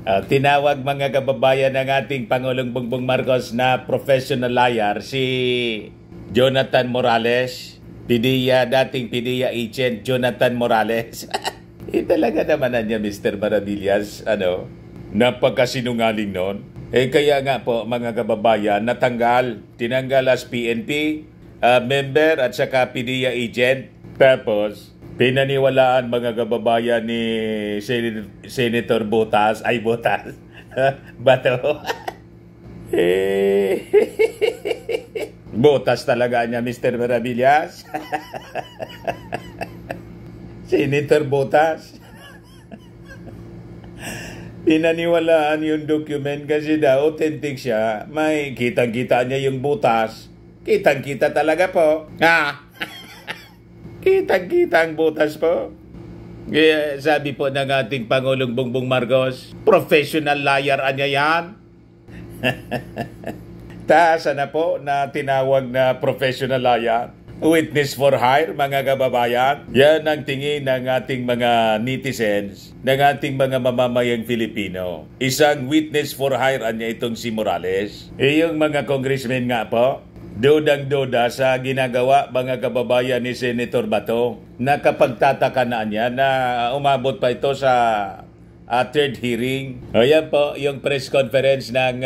Tinawag mga kababayan ng ating Pangulong Bongbong Marcos na professional liar si Jonathan Morales, dating PDEA agent Jonathan Morales. Talaga naman niya Mr. Maravillas, napagkasinungaling nun. Kaya nga po mga kababayan, tinanggal as PNP member at saka PDEA agent. Tapos pinaniwalaan mga kababayan ni Senator Botas, Bato. Botas talaga niya Mr. Maravillas. Senator Botas. Pinaniwalaan yung document kasi daw authentic siya. May kitang-kita niya yung butas. Kitang-kita talaga po. Kitang-kita ang butas po. Kaya sabi po ng ating Pangulong Bongbong Marcos, professional liar anya yan. Taasa na po na tinawag na professional liar. Witness for hire, mga kababayan. Yan ang tingin ng ating mga netizens, ng ating mga mamamayang Filipino. Isang witness for hire anya itong si Morales. Yung mga congressmen nga po, dodang-doda sa ginagawa mga kababayan ni Senator Bato. Nakapagtataka na niya na umabot pa ito sa third hearing. Ayan po yung press conference ng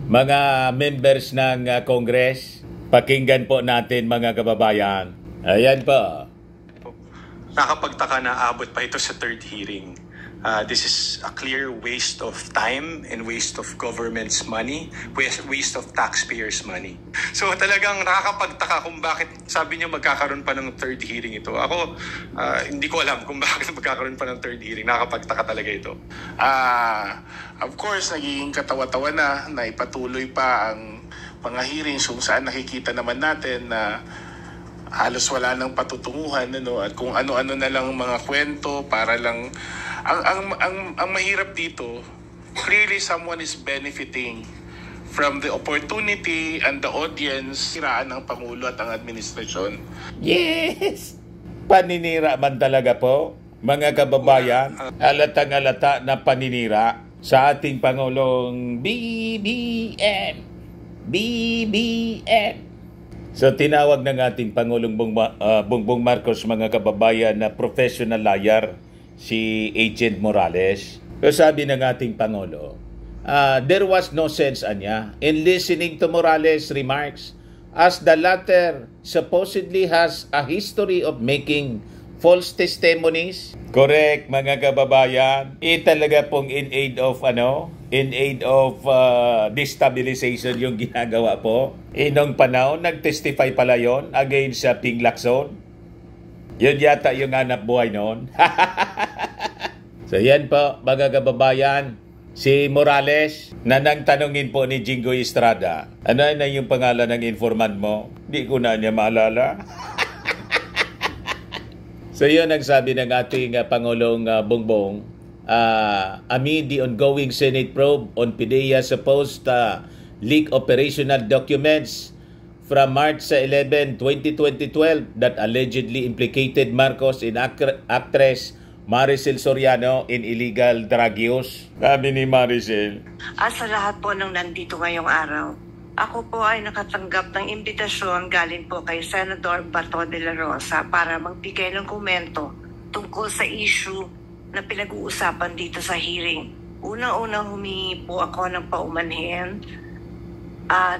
mga members ng Congress. Pakinggan po natin mga kababayan. Ayan po. Nakapagtaka na abot pa ito sa third hearing. This is a clear waste of time and waste of government's money, waste of taxpayers' money. So talagang nakakapagtaka kung bakit sabi niyo magkakaroon pa ng third hearing ito. Ako, hindi ko alam kung bakit magkakaroon pa ng third hearing. Nakakapagtaka talaga ito. Of course, nagiging katawa-tawa na ipatuloy pa ang mga hearings kung saan nakikita naman natin na halos wala nang patutunguhan at kung ano-ano na lang mga kwento para lang ang mahirap dito, clearly someone is benefiting from the opportunity and the audience siraan ng Pangulo at ang administrasyon. Yes! Paninira man talaga po, mga kababayan. Halatang-halata na paninira sa ating Pangulong BBM. So tinawag ng ating Pangulong Bongbong Marcos mga kababayan na professional liar si Agent Morales. So sabi ng ating Pangulo, there was no sense anya in listening to Morales' remarks as the latter supposedly has a history of making false testimonies. Correct mga kababayan. Talaga pong in aid of destabilization yung ginagawa po. Nung panahon, nag-testify pala yon against sa Ping Lacson. Yun yata yung hanap buhay noon. So yan po, mga kababayan, si Morales, na nang tanungin po ni Jingoy Estrada, ano na yung pangalan ng informant mo? Di ko na niya maalala. So yun ang sabi ng ating Pangulong Bongbong, amid the ongoing Senate probe on PDEA supposed leak operational documents from March 11, 2012 that allegedly implicated Marcos in actress Maricel Soriano in illegal drug use. Sabi ni Maricel, sa lahat po ng nandito ngayong araw, ako po ay nakatanggap ng imbitasyon galing po kay Senator Bato de la Rosa para magbigay ng komento tungkol sa issue na pinag-uusapan dito sa hearing. Unang-unang humingi po ako ng paumanhin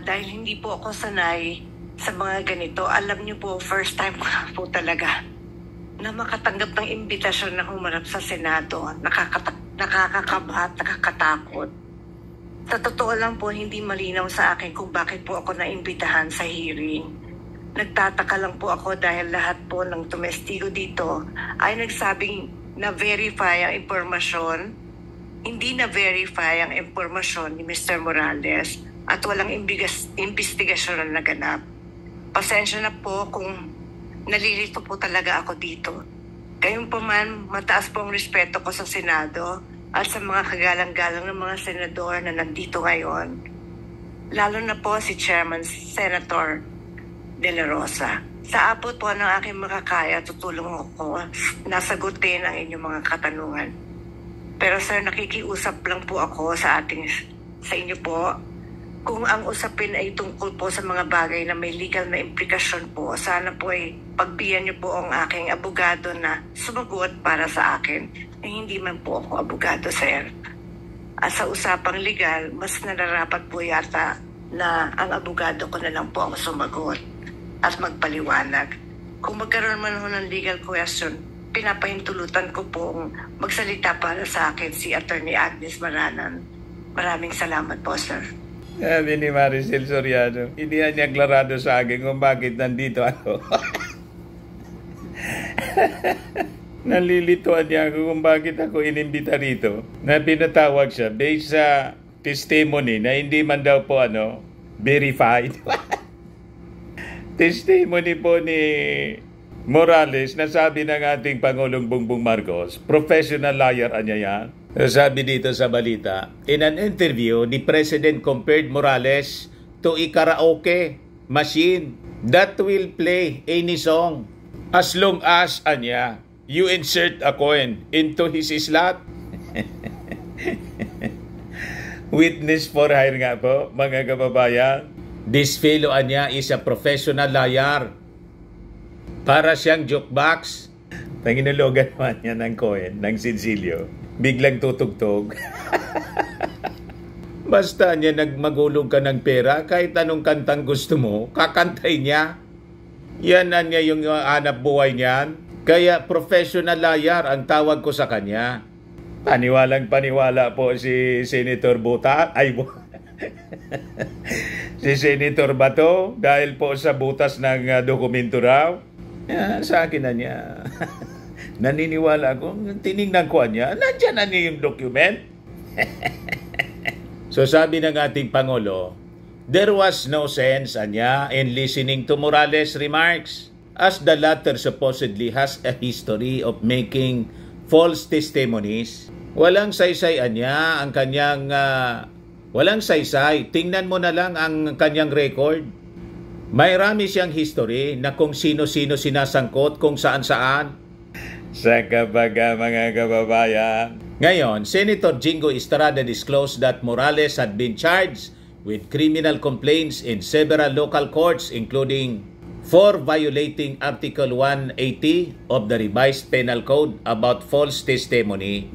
dahil hindi po ako sanay sa mga ganito. Alam niyo po, first time ko po talaga na makatanggap ng imbitasyon na humarap sa Senado. Nakakakaba at nakakatakot. Sa totoo lang po, hindi malinaw sa akin kung bakit po ako naimbitahan sa hearing. Nagtataka lang po ako dahil lahat po ng tumestigo dito ay nagsabing na-verify ang impormasyon. Hindi na-verify ang impormasyon ni Mr. Morales at walang investigasyon na naganap. Pasensya na po kung nalilito po talaga ako dito. Gayunpaman, mataas po ang respeto ko sa Senado at sa mga kagalang-galang ng mga senador na nandito ngayon. Lalo na po si Chairman Senator De La Rosa. Sa abot po ng aking makakaya, tutulong ako na sagutin ang inyong mga katanungan. Pero sir, nakikiusap lang po ako sa inyo po. Kung ang usapin ay tungkol po sa mga bagay na may legal na implikasyon po, sana po ay pagbigyan niyo po ang aking abogado na sumagot para sa akin. Hindi man po ako abogado, sir. At sa usapang legal, mas nararapat po yata na ang abogado ko na lang po ang sumagot at magpaliwanag. Kung magkaroon man ho ng legal question, pinapahintulutan ko pong magsalita para sa akin si Attorney Agnes Maranan. Maraming salamat po, sir. Sabi ni Maricel Soriano, hindi niya aklarado sa akin kung bakit nandito ako. Nalilituan niya ako kung bakit ako inimbita rito. Na pinatawag siya based sa testimony na hindi man daw po verified. Testimony po ni Morales na sabi ng ating Pangulong Bongbong Marcos, professional liar anya yan. Sabi dito sa balita, in an interview, the President compared Morales to a karaoke machine that will play any song as long as you insert a coin into his slot. Witness for hire nga po, mga kababayan. This fellow is a professional liar. Para siyang jukebox. Nanginulugan man niya ng coin, ng sinsilyo. Biglang tutugtog. Basta niya nagmagulog ka ng pera, kahit anong kantang gusto mo, kakantay niya. Yan na niya yung hanap buhay niyan. Kaya professional liar ang tawag ko sa kanya. Paniwalang paniwala po si Senator Buta. Si Senator Bato dahil po sa butas ng dokumento raw. Sa akin na niya. Naniniwala ko, tinignan ko niya, nandiyan na niya yung document. So sabi ng ating Pangulo, there was no sense in listening to Morales' remarks as the latter supposedly has a history of making false testimonies. Walang saysay ang kanyang, walang saysay. Tingnan mo na lang ang kanyang record. May rami siyang history na kung sino-sino sinasangkot, kung saan-saan. Sa kabaga, mga kababayan. Ngayon, Senator Jingo Estrada disclosed that Morales had been charged with criminal complaints in several local courts, including for violating Article 180 of the revised penal code about false testimony.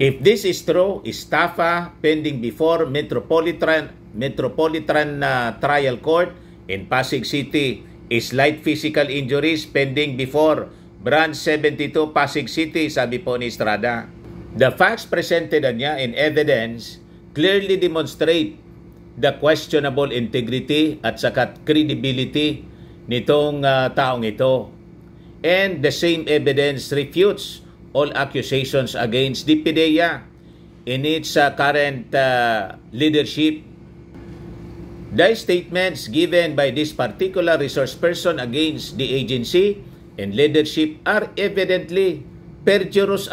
If this is true, estafa pending before Metropolitan Trial Court in Pasig City, slight physical injuries pending before Branch 72 Pasig City, sabi po ni Estrada. The facts presented niya in evidence clearly demonstrate the questionable integrity at saka credibility nitong taong ito. And the same evidence refutes all accusations against the PDEA in its current leadership. The statements given by this particular resource person against the agency and leadership are evidently perjurous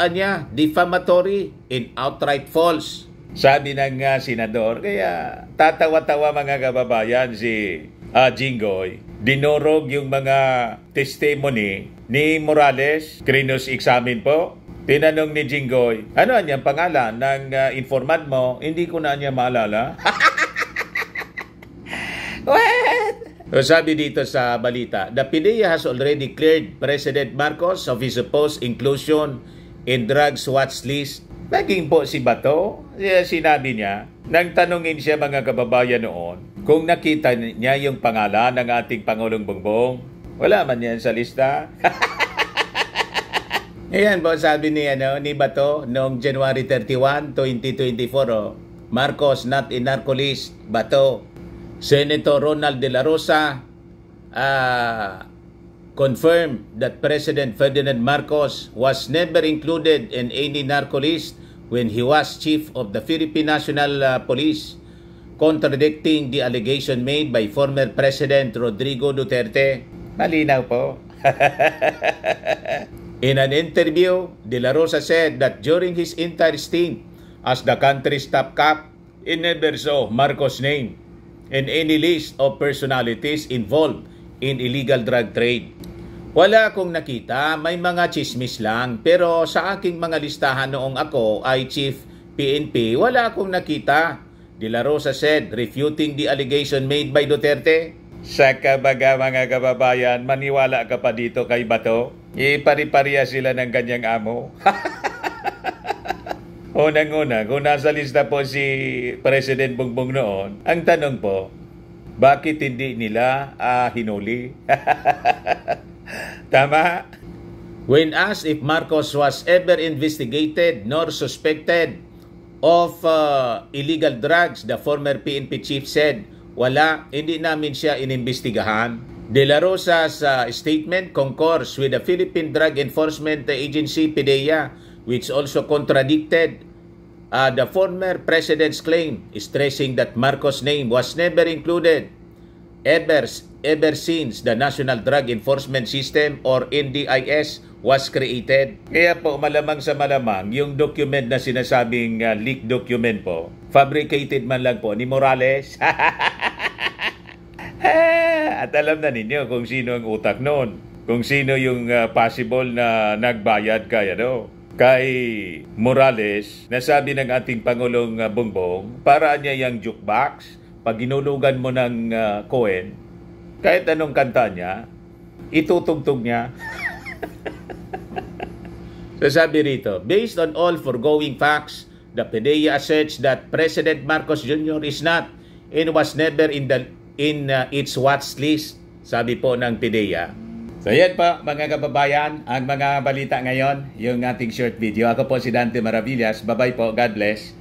defamatory and outright false. Sabi ng senador, kaya tatawa-tawa mga kababayan si Jinggoy. Dinurog yung mga testimony ni Morales. Krinos examine po. Tinanong ni Jinggoy, ano ang pangalan ng informant mo? Hindi ko na niya maalala. What? So sabi dito sa balita, the PDEA has already cleared President Marcos of his supposed inclusion in drugs watch list. Naging po si Bato, sinabi niya, nang tanungin siya mga kababayan noon, kung nakita niya yung pangalan ng ating Pangulong Bongbong, wala man yan sa lista. Ayan po sabi ni Bato noong January 31, 2024, Marcos not in narco list, Bato. Senator Ronald De La Rosa confirmed that President Ferdinand Marcos was never included in any narco list when he was chief of the Philippine National Police, contradicting the allegation made by former President Rodrigo Duterte. Malinaw po. In an interview, De La Rosa said that during his entire stint as the country's top cop, he never saw Marcos' name in any list of personalities involved in illegal drug trade. Wala akong nakita, may mga chismis lang. Pero sa aking mga listahan noong ako ay Chief PNP, wala akong nakita. De La Rosa said, refuting the allegation made by Duterte. Sa kabaga mga kababayan, maniwala ka pa dito kay Bato? Ipari-pariya sila ng kanyang amo. Unang-una, kung nasa lista po si President Bongbong noon, ang tanong po, bakit hindi nila hinuli? Tama? When asked if Marcos was ever investigated nor suspected of illegal drugs, the former PNP chief said, wala, hindi namin siya inimbestigahan. De La Rosa's statement concurs with the Philippine Drug Enforcement Agency, PDEA, which also contradicted the former president's claim, stressing that Marcos' name was never included ever since the National Drug Enforcement System or NDIS was created. Kaya po malamang sa malamang yung document na sinasabing leaked document po, fabricated man lang po ni Morales. At alam na ninyo kung sino ang utak noon, kung sino yung possible na nagbayad kay Morales. Nasabi ng ating Pangulong Bongbong, para niya yung jukebox, pag ginulugan mo ng Cohen, kahit anong kanta niya, itutugtog niya. So sabi rito, based on all foregoing facts, the PDEA asserts that President Marcos Jr. is not and was never in its watch list, sabi po ng PDEA. So yan po mga kababayan, ang mga balita ngayon, yung ating short video. Ako po si Dante Maravillas. Bye-bye po. God bless.